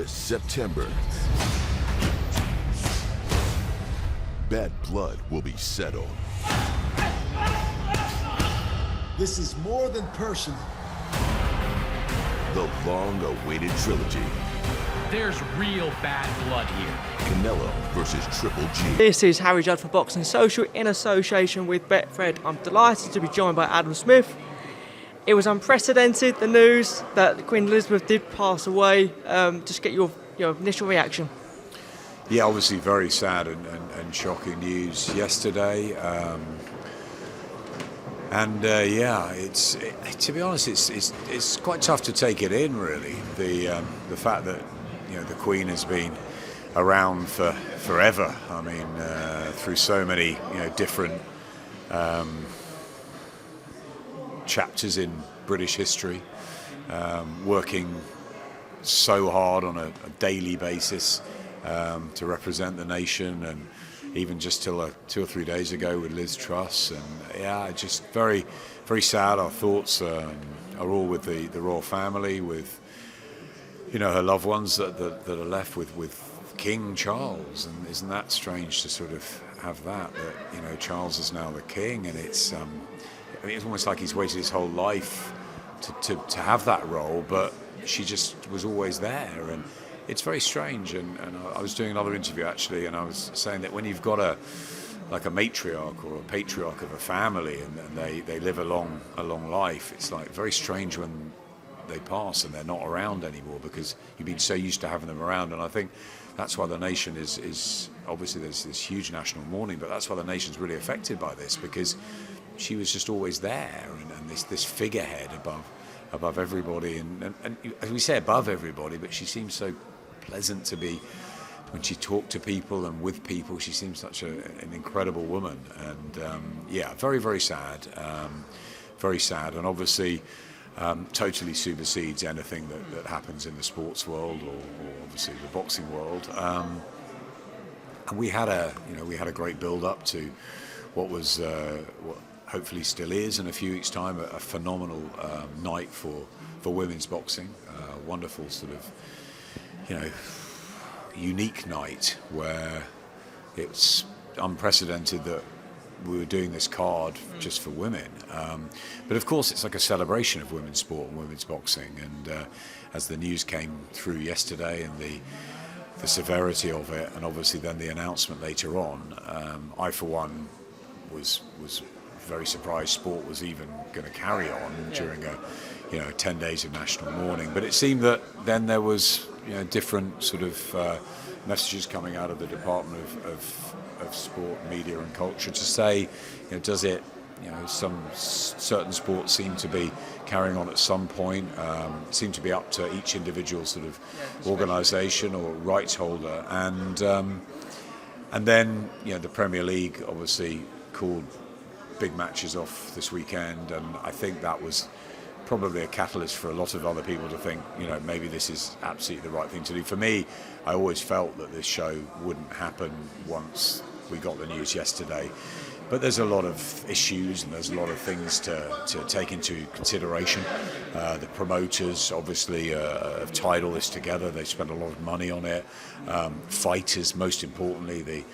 this September. Bad blood will be settled. This is more than personal. The long-awaited trilogy. There's real bad blood here. Canelo versus Triple G. This is Harry Judd for Boxing Social in association with Betfred. I'm delighted to be joined by Adam Smith. It was unprecedented, the news that Queen Elizabeth did pass away. Just get your initial reaction. Yeah, obviously very sad and shocking news yesterday. To be honest, it's quite tough to take it in, really. The fact that the Queen has been around for forever. I mean, through so many different chapters in British history, working so hard on a daily basis to represent the nation, and even just till 2 or 3 days ago with Liz Truss. And just very, very sad. Our thoughts are all with the royal family, with her loved ones that are left with King Charles. And isn't that strange to sort of have that Charles is now the king, and it's almost like he's waited his whole life to have that role, but she just was always there. And it's very strange, and I was doing another interview actually, and I was saying that when you've got a matriarch or a patriarch of a family, and they live a long life, it's like very strange when they pass and they're not around anymore, because you've been so used to having them around. And I think that's why the nation is obviously, there's this huge national mourning, but that's why the nation's really affected by this, because she was just always there, and this figurehead above everybody, and as we say, above everybody, but she seems so pleasant to be when she talked to people and with people. She seems such an incredible woman, and very, very sad, and obviously totally supersedes anything that happens in the sports world or obviously the boxing world. And we had a great build up to what was what hopefully still is in a few weeks' time a phenomenal night for women's boxing. Wonderful sort of unique night where it's unprecedented that we were doing this card just for women. But of course it's like a celebration of women's sport and women's boxing. And as the news came through yesterday, and the severity of it, and obviously then the announcement later on, I for one was very surprised sport was even going to carry on during 10 days of national mourning. But it seemed that then there was different sort of messages coming out of the Department of Sport, Media and Culture to say, does it, some certain sports seem to be carrying on at some point, seem to be up to each individual sort of organisation or rights holder, and then the Premier League obviously called big matches off this weekend, and I think that was probably a catalyst for a lot of other people to think, maybe this is absolutely the right thing to do. For me, I always felt that this show wouldn't happen once we got the news yesterday. But there's a lot of issues and there's a lot of things to take into consideration. The promoters obviously have tied all this together. They've spent a lot of money on it. Fighters, most importantly, the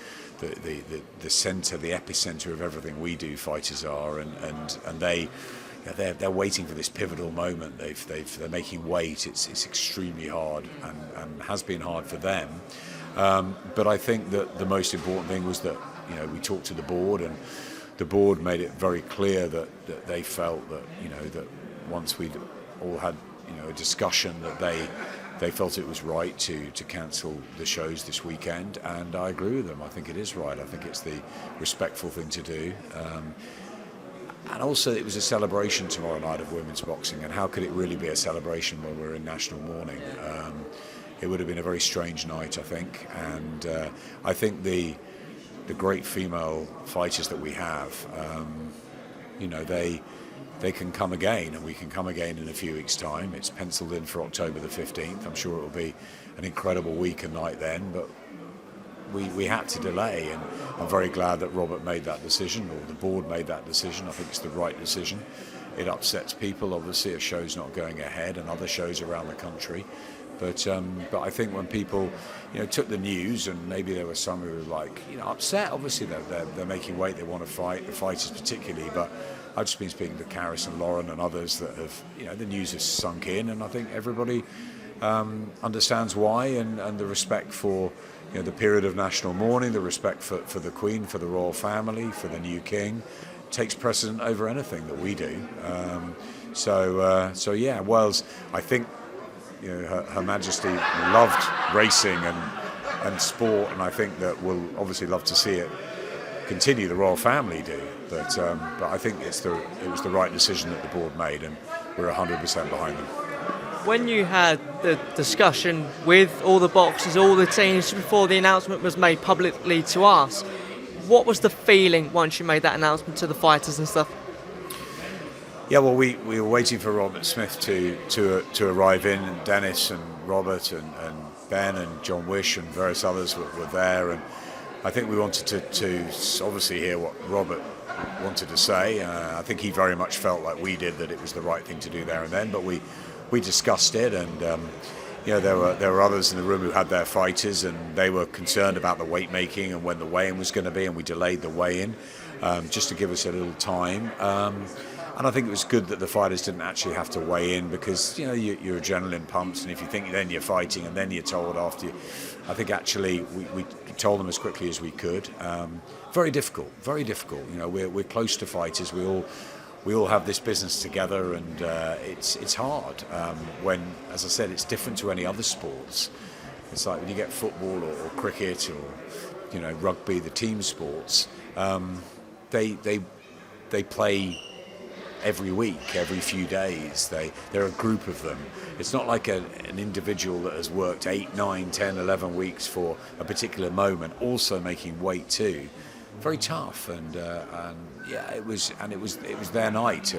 centre, the epicenter of everything we do, fighters are, and they're waiting for this pivotal moment. They're making weight. It's extremely hard and has been hard for them. But I think that the most important thing was that we talked to the board, and the board made it very clear that they felt that that once we'd all had a discussion, that they felt it was right to cancel the shows this weekend, and I agree with them. I think it is right. I think it's the respectful thing to do. And also it was a celebration tomorrow night of women's boxing, and how could it really be a celebration when we're in national mourning? It would have been a very strange night, I think, and I think the great female fighters that we have, they can come again, and we can come again in a few weeks' time. It's penciled in for October the 15th. I'm sure it will be an incredible week and night then, but we had to delay, and I'm very glad that Robert made that decision, or the board made that decision. I think it's the right decision. It upsets people, obviously, a show's not going ahead, and other shows around the country. But I think when people, took the news, and maybe there were some who were like, upset. Obviously, they're making weight. They want to fight, the fighters particularly. But I've just been speaking to Claressa and Lauren and others that have, the news has sunk in, and I think everybody understands why, and the respect for, the period of national mourning, the respect for the Queen, for the royal family, for the new king, takes precedent over anything that we do. So yeah, Wales, I think, Her Majesty loved racing and sport, and I think that we'll obviously love to see it continue. The royal family do, but I think it was the right decision that the board made, and we're 100% behind them. When you had the discussion with all the boxers, all the teams, before the announcement was made publicly to us, what was the feeling once you made that announcement to the fighters and stuff? Yeah, well, we were waiting for Robert Smith to arrive in, and Dennis and Robert and Ben and John Wish and various others were there, and I think we wanted to obviously hear what Robert wanted to say. I think he very much felt like we did, that it was the right thing to do there and then, but we discussed it, and there were others in the room who had their fighters, and they were concerned about the weight making and when the weigh-in was going to be, and we delayed the weigh-in just to give us a little time. And I think it was good that the fighters didn't actually have to weigh in, because your adrenaline pumps, and if you think then you're fighting and then you're told after. I think actually we told them as quickly as we could. Very difficult, very difficult. We're close to fighters. We all have this business together, and it's hard. When, as I said, it's different to any other sports. It's like when you get football or cricket or rugby, the team sports. They play every week, every few days. They're a group of them. It's not like an individual that has worked 8, 9, 10, 11 weeks for a particular moment, also making weight too. Very tough, and yeah, it was their night,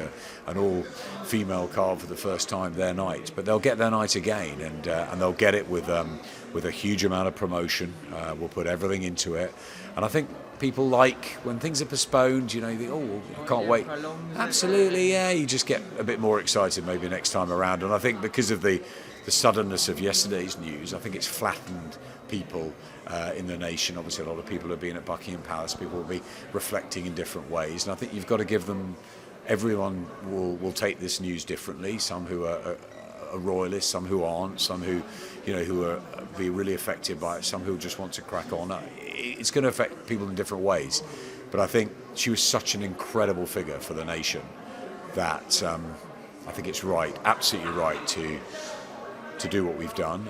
an all-female card for the first time, their night. But they'll get their night again, and they'll get it with a huge amount of promotion. We'll put everything into it, and I think people like when things are postponed. You think, I can't wait. Absolutely, yeah. You just get a bit more excited maybe next time around, and I think because of the suddenness of yesterday's news, I think it's flattened people in the nation. Obviously, a lot of people have been at Buckingham Palace. People will be reflecting in different ways, and I think you've got to give them. Everyone will take this news differently. Some who are royalists, some who aren't, some who are be really affected by it, some who just want to crack on. It's going to affect people in different ways, but I think she was such an incredible figure for the nation that I think it's right, absolutely right, to do what we've done.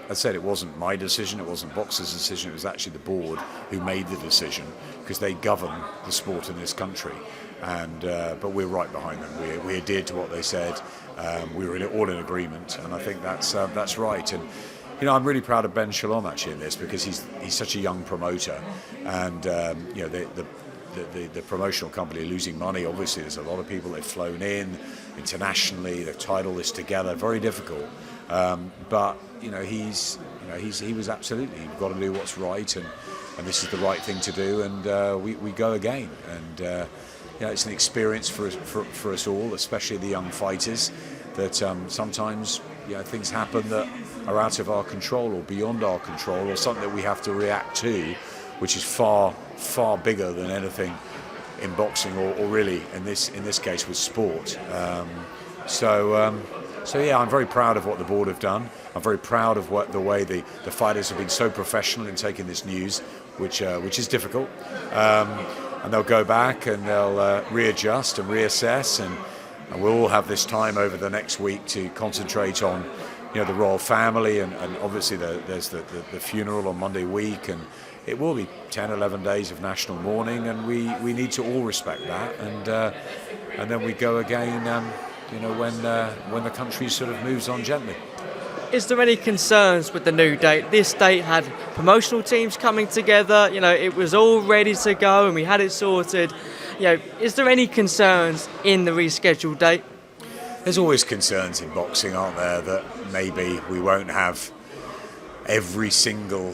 I said it wasn't my decision, it wasn't Boxer's decision, it was actually the board who made the decision, because they govern the sport in this country. And but we're right behind them. We adhered to what they said. We were all in agreement, and I think that's right. And I'm really proud of Ben Shalom actually in this, because he's such a young promoter, and the promotional company are losing money. Obviously, there's a lot of people they've flown in internationally. They've tied all this together. Very difficult. But he was absolutely. You've got to do what's right, and this is the right thing to do. And we go again. And it's an experience for us all, especially the young fighters. That sometimes things happen that are out of our control or beyond our control, or something that we have to react to, which is far bigger than anything in boxing, or really in this case with sport. So yeah, I'm very proud of what the board have done. I'm very proud of the way the fighters have been so professional in taking this news, which is difficult. And they'll go back and they'll readjust and reassess, and we'll all have this time over the next week to concentrate on the royal family, and obviously there's the funeral on Monday week, and it will be 10, 11 days of national mourning, and we need to all respect that, and then we go again when the country sort of moves on gently. Is there any concerns with the new date? This date had promotional teams coming together, it was all ready to go and we had it sorted. Is there any concerns in the rescheduled date? There's always concerns in boxing, aren't there, that maybe we won't have every single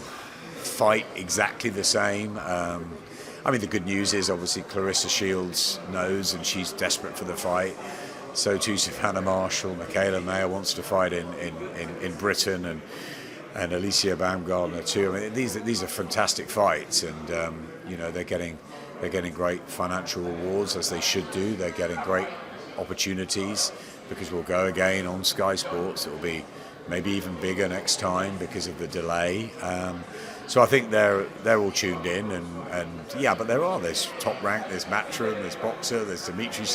fight exactly the same. The good news is obviously Claressa Shields knows, and she's desperate for the fight. so too Savannah Marshall. Michaela Mayer wants to fight in Britain, and Alicia Baumgartner too. I mean, these are fantastic fights, and they're getting great financial rewards, as they should do. They're getting great opportunities because we'll go again on Sky Sports. It will be maybe even bigger next time because of the delay. So I think they're all tuned in, and yeah, but there's Top Rank, there's Matchroom, there's Boxer, there's Dimitri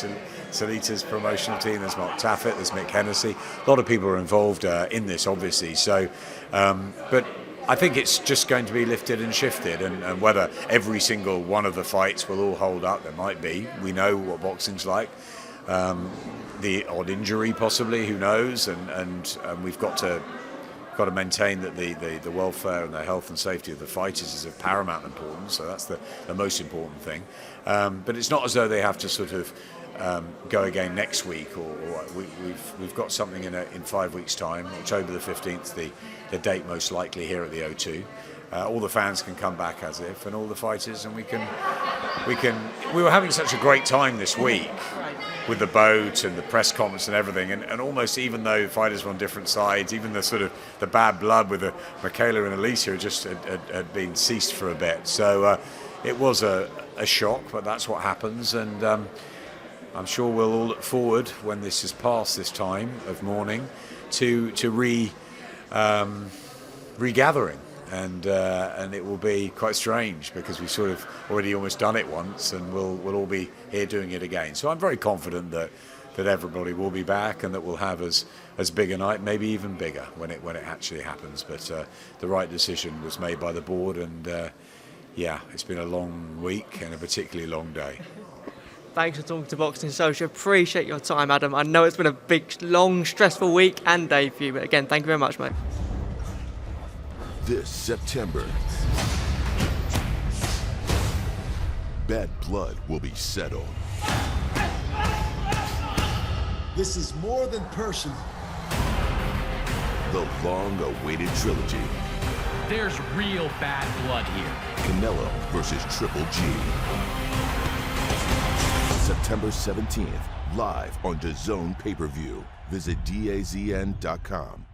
Salita's promotional team, there's Mark Taffet, there's Mick Hennessy. A lot of people are involved in this, obviously. So, but I think it's just going to be lifted and shifted, and whether every single one of the fights will all hold up, there might be. We know what boxing's like. The odd injury, possibly, who knows? And we've got to maintain that the welfare and the health and safety of the fighters is of paramount importance. So that's the most important thing. But it's not as though they have to sort of go again next week, or we've got something in 5 weeks' time, October the 15th, the date most likely here at the O2. All the fans can come back as if, and all the fighters, and we were having such a great time this week with the boat and the press conference and everything, and almost, even though fighters were on different sides, even the sort of the bad blood with the Michaela and Alicia just had been ceased for a bit. So it was a shock, but that's what happens, and I'm sure we'll all look forward, when this is past this time of mourning, to regathering. And it will be quite strange, because we've sort of already almost done it once, and we'll all be here doing it again. So I'm very confident that everybody will be back, and that we'll have as big a night, maybe even bigger, when it actually happens. But the right decision was made by the board, and yeah, it's been a long week and a particularly long day. Thanks for talking to Boxing Social. Appreciate your time, Adam. I know it's been a big, long, stressful week and day for you, but again, thank you very much, mate. This September, bad blood will be settled. This is more than personal. The long-awaited trilogy. There's real bad blood here. Canelo versus Triple G. September 17th, live on DAZN pay-per-view. Visit DAZN.com.